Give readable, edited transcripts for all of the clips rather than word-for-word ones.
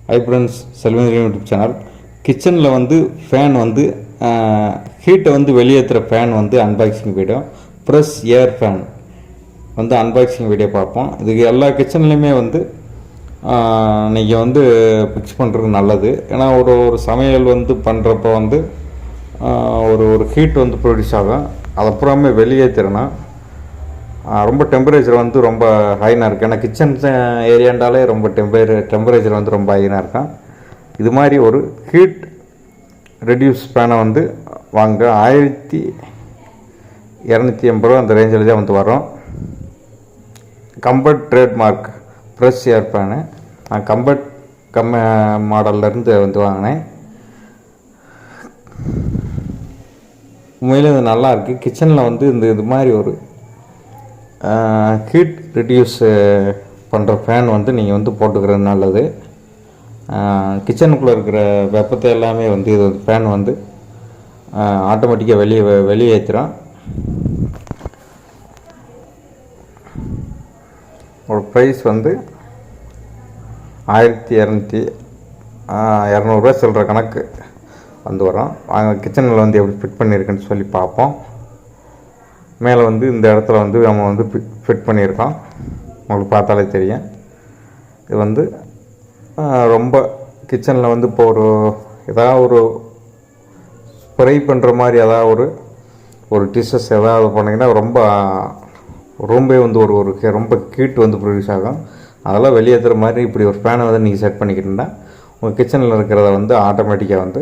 High friends, Selvandiran YouTube channel. கிச்சனில் வந்து fan வந்து ஹீட்டை வந்து வெளியேற்றுற ஃபேன் வந்து unboxing video, press air fan வந்து அன்பாக்சிங் வீடியோ பார்ப்போம். இதுக்கு எல்லா கிச்சன்லேயுமே வந்து நீங்கள் வந்து ஃபிக்ஸ் பண்ணுறது நல்லது. ஏன்னா ஒரு சமையல் வந்து பண்ணுறப்போ வந்து ஒரு ஹீட் வந்து ப்ரொடியூஸ் ஆகும். அதை புறாமே வெளியேற்றுறேன்னா ரொம்ப டெம்பரேச்சர் வந்து ரொம்ப ஹைனாக இருக்குது. ஏன்னா கிச்சன் ஏரியாண்டாலே ரொம்ப டெம்பரேச்சர் வந்து ரொம்ப ஹைனாக இருக்கும். இது மாதிரி ஒரு ஹீட் ரெடியூஸ் ஃபேனை வந்து வாங்க 1280 ரூபா அந்த ரேஞ்சில் தான் வந்து வரும். கம்பர்ட் ட்ரேட்மார்க் ப்ரெஸ் ஏர் ஃபேனு நான் கம்பர்ட் மாடல்லேருந்து வந்து வாங்கினேன். உண்மையிலே இது நல்லாயிருக்கு. கிச்சனில் வந்து இது மாதிரி ஒரு ஹீட் ரெடியூஸ் பண்ணுற ஃபேன் வந்து நீங்கள் வந்து போட்டுக்கிறது நல்லது. கிச்சனுக்குள்ளே இருக்கிற வெப்பத்தை எல்லாமே வந்து இது ஃபேன் வந்து ஆட்டோமேட்டிக்காக வெளியேற்றிடும். ஒரு ப்ரைஸ் வந்து 1200 சொல்கிற கணக்கு வந்து வரும். கிச்சனில் வந்து எப்படி ஃபிட் பண்ணியிருக்குன்னு சொல்லி பார்ப்போம். மேலே வந்து இந்த இடத்துல வந்து நம்ம வந்து ஃபிட் பண்ணியிருக்கோம். உங்களுக்கு பார்த்தாலே தெரியும். இது வந்து ரொம்ப கிச்சனில் வந்து இப்போ ஏதாவது ஒரு ஸ்ப்ரை பண்ணுற மாதிரி ஏதாவது ஒரு டிஷ்ஷஸ் ஏதாவது பண்ணிங்கன்னா ரொம்ப வந்து ரொம்ப ஹீட் வந்து ப்ரொடியூஸ் ஆகும். அதெல்லாம் வெளியேற்றுற மாதிரி இப்படி ஒரு ஃபேனை வந்து நீங்கள் செட் பண்ணிக்கிட்டீங்கன்னா உங்கள் கிச்சனில் இருக்கிறத வந்து ஆட்டோமேட்டிக்காக வந்து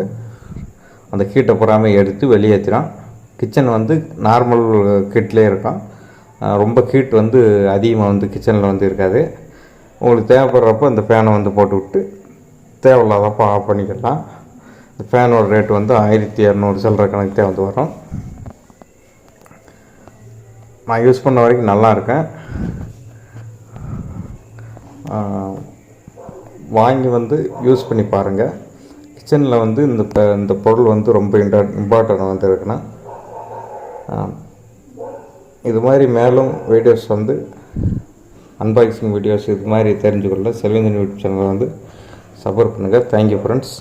அந்த ஹீட்டை பூராமல் எடுத்து வெளியேற்றிடும். கிச்சன் வந்து நார்மல் ஹீட்லேயே இருக்கும். ரொம்ப ஹீட் வந்து அதிகமாக வந்து கிச்சனில் வந்து இருக்காது. உங்களுக்கு தேவைப்படுறப்போ இந்த ஃபேனை வந்து போட்டு விட்டு தேவையில்லாதப்போ ஆஃப் பண்ணிக்கலாம். இந்த ஃபேனோட ரேட் வந்து 1200 சொல்கிற கணக்கு தான் வந்து வரும். நான் யூஸ் பண்ண வரைக்கும் நல்லா இருக்கேன். வாங்கி வந்து யூஸ் பண்ணி பாருங்கள். கிச்சனில் வந்து இந்த பொருள் வந்து ரொம்ப இம்பார்ட்டன்ட் வந்து இருக்குன்னா இது மாதிரி மேலும் வீடியோஸ் வந்து அன்பாக்சிங் வீடியோஸ் இது மாதிரி தெரிஞ்சுக்கொள்ள செல்வந்திரன் யூடியூப் சேனலை வந்து சப்போர்ட் பண்ணுங்கள். Thank you friends.